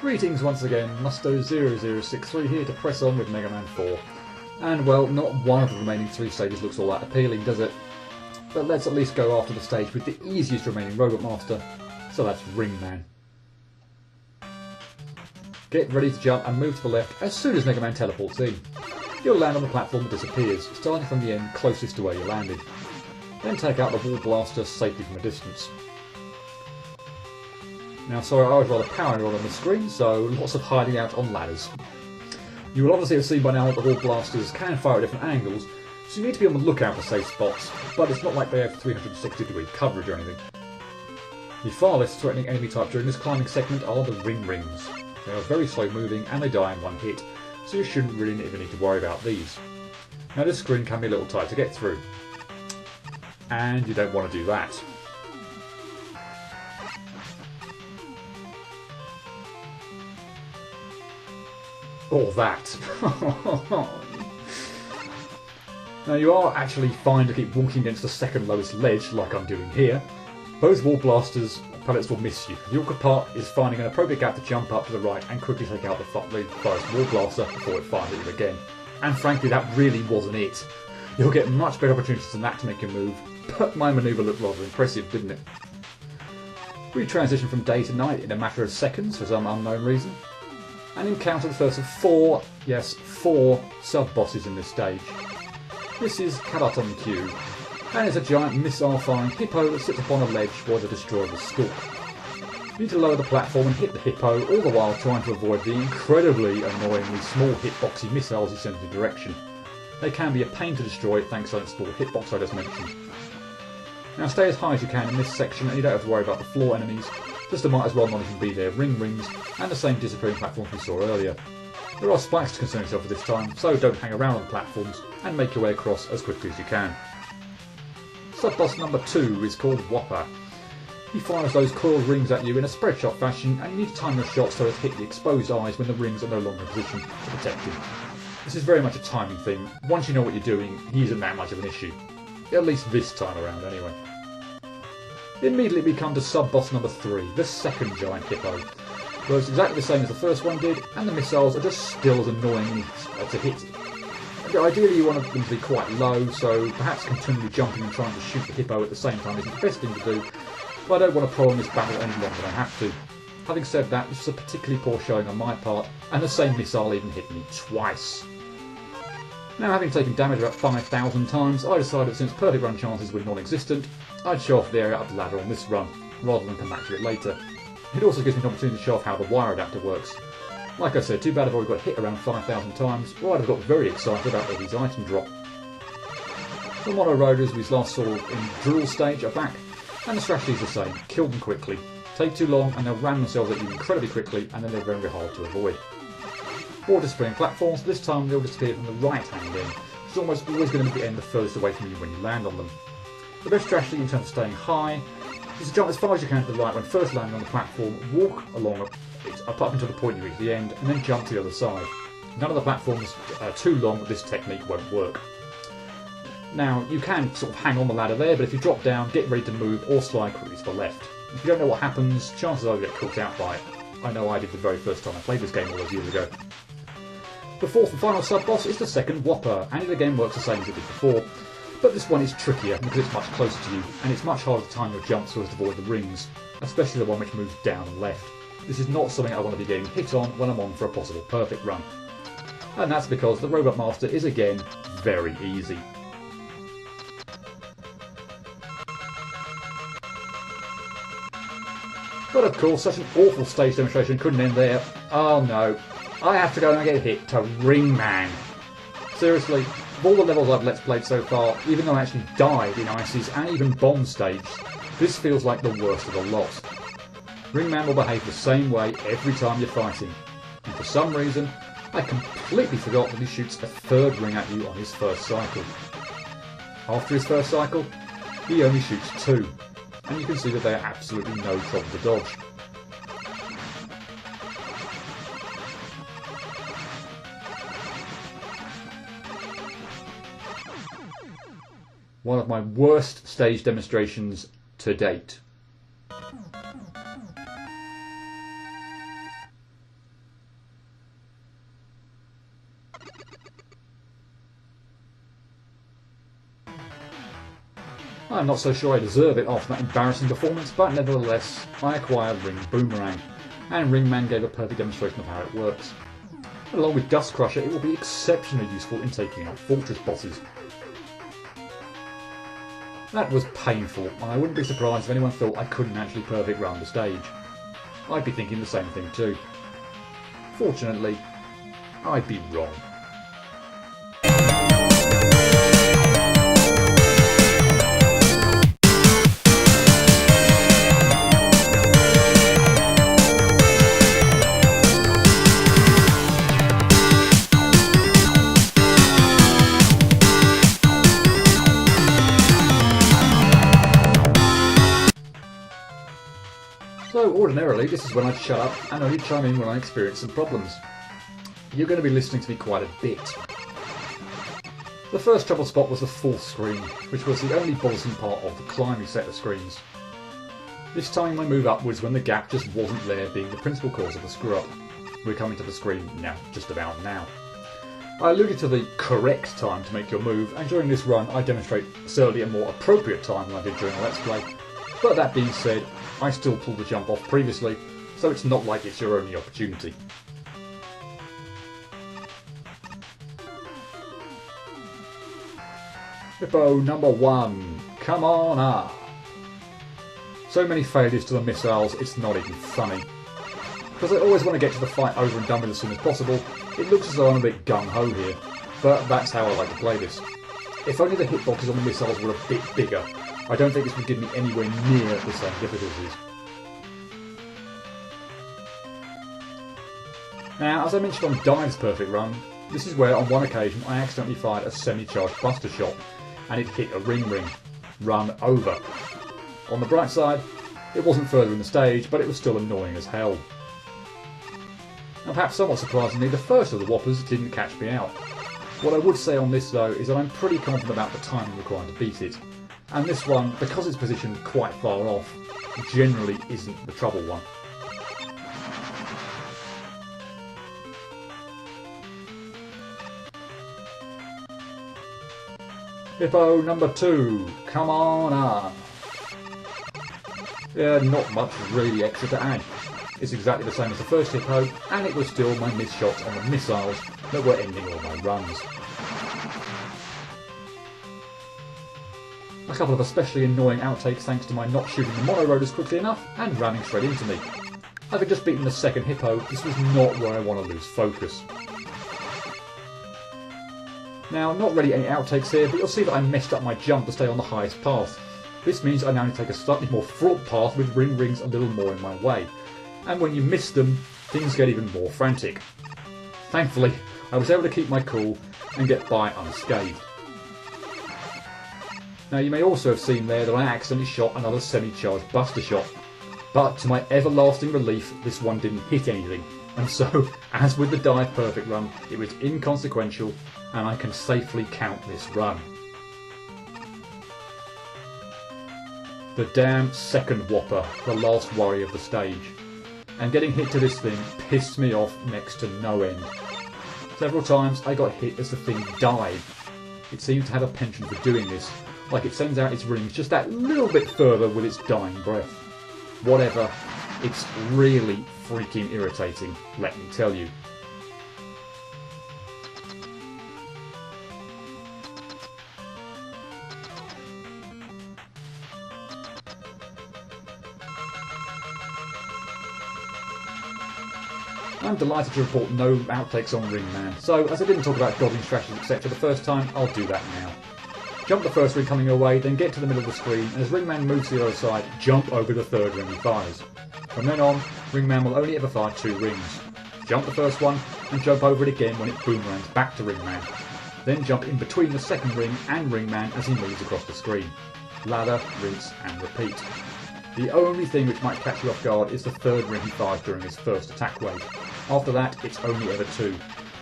Greetings once again, Musto0063 here to press on with Mega Man 4. And well, not one of the remaining 3 stages looks all that appealing, does it? But let's at least go after the stage with the easiest remaining Robot Master, so that's Ring Man. Get ready to jump and move to the left as soon as Mega Man teleports in. You'll land on the platform that disappears, starting from the end closest to where you landed. Then take out the Wall Blaster safely from a distance. Now sorry, I was rather paranoid on the screen, so lots of hiding out on ladders. You will obviously have seen by now that the Wall Blasters can fire at different angles, so you need to be on the lookout for safe spots, but it's not like they have 360-degree coverage or anything. The far less threatening enemy type during this climbing segment are the Ring Rings. They are very slow moving and they die in one hit, so you shouldn't really even need to worry about these. Now this screen can be a little tight to get through, and you don't want to do that. Or that. Now you are actually fine to keep walking against the second lowest ledge, like I'm doing here. Both Wall Blasters pellets will miss you. The awkward part is finding an appropriate gap to jump up to the right and quickly take out the first Wall Blaster before it fires at you again. And frankly, that really wasn't it. You'll get much better opportunities than that to make your move, but my manoeuvre looked rather impressive, didn't it? We transition from day to night in a matter of seconds for some unknown reason, and encounter the first of 4 sub-bosses in this stage. This is Karaton Q, and it's a giant missile-firing hippo that sits upon a ledge while the destroyer will stalk. You need to lower the platform and hit the hippo, all the while trying to avoid the incredibly annoyingly small hitboxy missiles he sends in your direction. They can be a pain to destroy thanks to that small hitbox I just mentioned. Now stay as high as you can in this section and you don't have to worry about the floor enemies, just might as well not even be their ring rings and the same disappearing platforms we saw earlier. There are spikes to concern yourself with this time, so don't hang around on the platforms and make your way across as quickly as you can. Sub-boss number 2 is called Whopper. He fires those coiled rings at you in a spread shot fashion and you need to time your shot so as to hit the exposed eyes when the rings are no longer in position to protect him. This is very much a timing thing. Once you know what you're doing, he isn't that much of an issue. At least this time around anyway. Immediately we come to sub-boss number 3, the second giant hippo. Works exactly the same as the first one did, and the missiles are just still as annoying to hit. Ideally you want them to be quite low, so perhaps continually jumping and trying to shoot the hippo at the same time isn't the best thing to do, but I don't want to prolong this battle any longer than I have to. Having said that, this is a particularly poor showing on my part, and the same missile even hit me twice. Now, having taken damage about 5,000 times, I decided since perfect run chances were non-existent, I'd show off the area up the ladder on this run, rather than come back to it later. It also gives me an opportunity to show off how the wire adapter works. Like I said, too bad I've already got hit around 5,000 times, or I'd have got very excited about Eddie's item drop. The Mono Roaders we last saw in Drool stage are back, and the strategy is the same: kill them quickly. Take too long and they'll ram themselves at you incredibly quickly, and then they're very hard to avoid. 4 disappearing platforms, this time they'll disappear from the right hand end, which is almost always going to be the end the furthest away from you when you land on them. The best strategy in terms of staying high is to jump as far as you can to the right when first landing on the platform, walk along it up until the point you reach the end, and then jump to the other side. None of the platforms are too long, but this technique won't work. Now, you can sort of hang on the ladder there, but if you drop down, get ready to move or slide quickly to the left. If you don't know what happens, chances are you get caught out by it. I know I did the very first time I played this game all those years ago. The fourth and final sub-boss is the second Whopper, and the game works the same as it did before, but this one is trickier because it's much closer to you, and it's much harder to time your jumps so as to avoid the rings, especially the one which moves down and left. This is not something I want to be getting hit on when I'm on for a possible perfect run. And that's because the Robot Master is again very easy. But of course, such an awful stage demonstration couldn't end there. Oh no, I have to go and get hit to Ring Man. Seriously, of all the levels I've Let's Played so far, even though I actually died in Ices and even Bomb Stage, this feels like the worst of the lot. Ring Man will behave the same way every time you're fighting, and for some reason, I completely forgot that he shoots a 3rd ring at you on his first cycle. After his first cycle, he only shoots 2, and you can see that they are absolutely no trouble to dodge. One of my worst stage demonstrations to date. I'm not so sure I deserve it after that embarrassing performance, but nevertheless, I acquired Ring Boomerang, and Ringman gave a perfect demonstration of how it works. Along with Dust Crusher, it will be exceptionally useful in taking out fortress bosses. That was painful, and I wouldn't be surprised if anyone thought I couldn't actually perfect run the stage. I'd be thinking the same thing too. Fortunately, I'd be wrong. So ordinarily this is when I'd shut up and only chime in when I experience some problems. You're going to be listening to me quite a bit. The first trouble spot was the fourth screen, which was the only bothersome part of the climbing set of screens. This time I move upwards when the gap just wasn't there, being the principal cause of the screw up. We're coming to the screen now, just about now. I alluded to the correct time to make your move, and during this run I demonstrate certainly a more appropriate time than I did during the Let's Play. But that being said, I still pulled the jump off previously, so it's not like it's your only opportunity. Hippo number 1, come on up! So many failures to the missiles, it's not even funny. Because I always want to get to the fight over and done with as soon as possible, it looks as though I'm a bit gung-ho here, but that's how I like to play this. If only the hitboxes on the missiles were a bit bigger, I don't think this would give me anywhere near the same difficulties. Now, as I mentioned on Dive's perfect run, this is where on one occasion I accidentally fired a semi-charged buster shot, and it hit a ring, run over. On the bright side, it wasn't further in the stage, but it was still annoying as hell. And perhaps somewhat surprisingly, the first of the whoppers didn't catch me out. What I would say on this though is that I'm pretty confident about the timing required to beat it. And this one, because it's positioned quite far off, generally isn't the trouble one. Hippo number 2, come on up! Yeah, not much really extra to add. It's exactly the same as the first Hippo, and it was still my missed shots on the missiles that were ending all my runs. A couple of especially annoying outtakes thanks to my not shooting the mono rollers quickly enough and ramming straight into me. Having just beaten the second Hippo, this was not where I want to lose focus. Now, not really any outtakes here, but you'll see that I messed up my jump to stay on the highest path. This means I now need to take a slightly more fraught path with rings a little more in my way. And when you miss them, things get even more frantic. Thankfully, I was able to keep my cool and get by unscathed. Now you may also have seen there that I accidentally shot another semi-charged buster shot, but to my everlasting relief this one didn't hit anything, and so, as with the Dive perfect run, it was inconsequential and I can safely count this run. The damn second whopper, the last worry of the stage. And getting hit to this thing pissed me off next to no end. Several times I got hit as the thing died. It seems to have a penchant for doing this, like it sends out its rings just that little bit further with its dying breath. Whatever, it's really freaking irritating, let me tell you. I'm delighted to report no outtakes on Ringman, so as I didn't talk about dodging strategies etc. the first time, I'll do that now. Jump the first ring coming your way, then get to the middle of the screen, and as Ringman moves to the other side, jump over the third ring he fires. From then on, Ringman will only ever fire 2 rings. Jump the first one, and jump over it again when it boomerangs back to Ringman. Then jump in between the second ring and Ringman as he moves across the screen. Lather, rinse, and repeat. The only thing which might catch you off guard is the third ring he fires during his first attack wave. After that, it's only ever 2,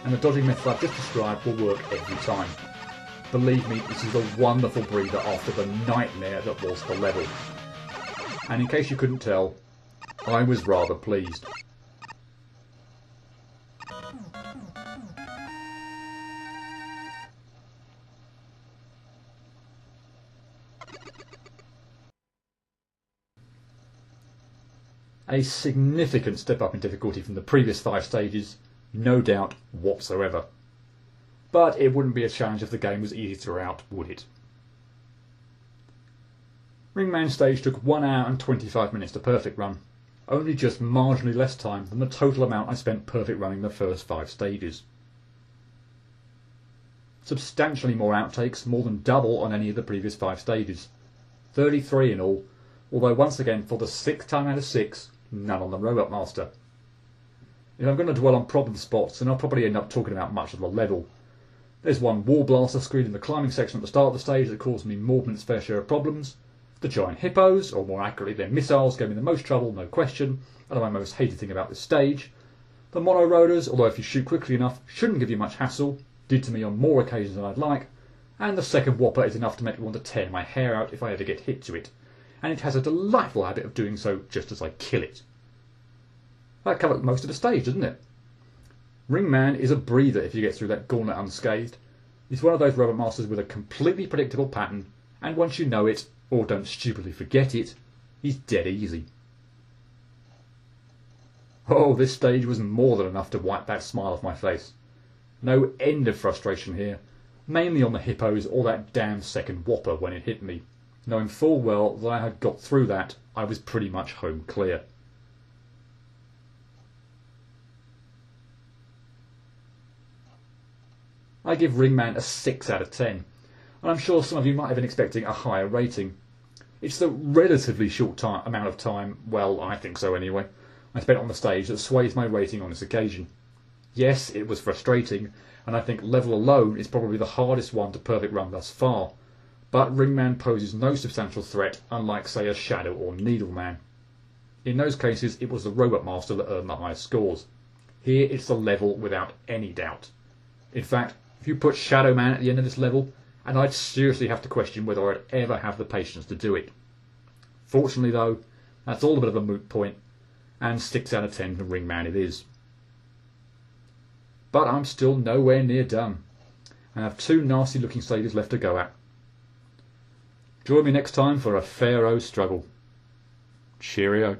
and the dodging method I've just described will work every time. Believe me, this is a wonderful breather after the nightmare that was the level. And in case you couldn't tell, I was rather pleased. A significant step up in difficulty from the previous 5 stages, no doubt whatsoever. But it wouldn't be a challenge if the game was easy throughout, would it? Ringman stage took 1 hour and 25 minutes to perfect run, only just marginally less time than the total amount I spent perfect running the first 5 stages. Substantially more outtakes, more than double on any of the previous 5 stages. 33 in all, although once again for the 6th time out of 6, none on the Robot Master. If I'm going to dwell on problem spots, then I'll probably end up talking about much of the level. There's one Wall Blaster screen in the climbing section at the start of the stage that caused me more than its fair share of problems. The giant hippos, or more accurately their missiles, gave me the most trouble, no question, and are my most hated thing about this stage. The mono rotors, although if you shoot quickly enough, shouldn't give you much hassle, did to me on more occasions than I'd like, and the second whopper is enough to make me want to tear my hair out if I ever get hit to it, and it has a delightful habit of doing so just as I kill it. That covered most of the stage, doesn't it? Ringman is a breather if you get through that gauntlet unscathed. He's one of those Robot Masters with a completely predictable pattern, and once you know it, or don't stupidly forget it, he's dead easy. Oh, this stage was more than enough to wipe that smile off my face. No end of frustration here, mainly on the hippos or that damn second whopper when it hit me, knowing full well that I had got through that, I was pretty much home clear. I give Ringman a 6 out of 10, and I'm sure some of you might have been expecting a higher rating. It's the relatively short amount of time, well, I think so anyway, I spent on the stage that sways my rating on this occasion. Yes, it was frustrating, and I think level alone is probably the hardest one to perfect run thus far, but Ringman poses no substantial threat, unlike say a Shadow or Needleman. In those cases it was the Robot Master that earned the highest scores. Here it's the level without any doubt. In fact, if you put Shadow Man at the end of this level, and I'd seriously have to question whether I'd ever have the patience to do it. Fortunately though, that's all a bit of a moot point, and 6 out of 10 for Ringman it is. But I'm still nowhere near done, and have 2 nasty looking stages left to go at. Join me next time for a Pharaoh struggle. Cheerio.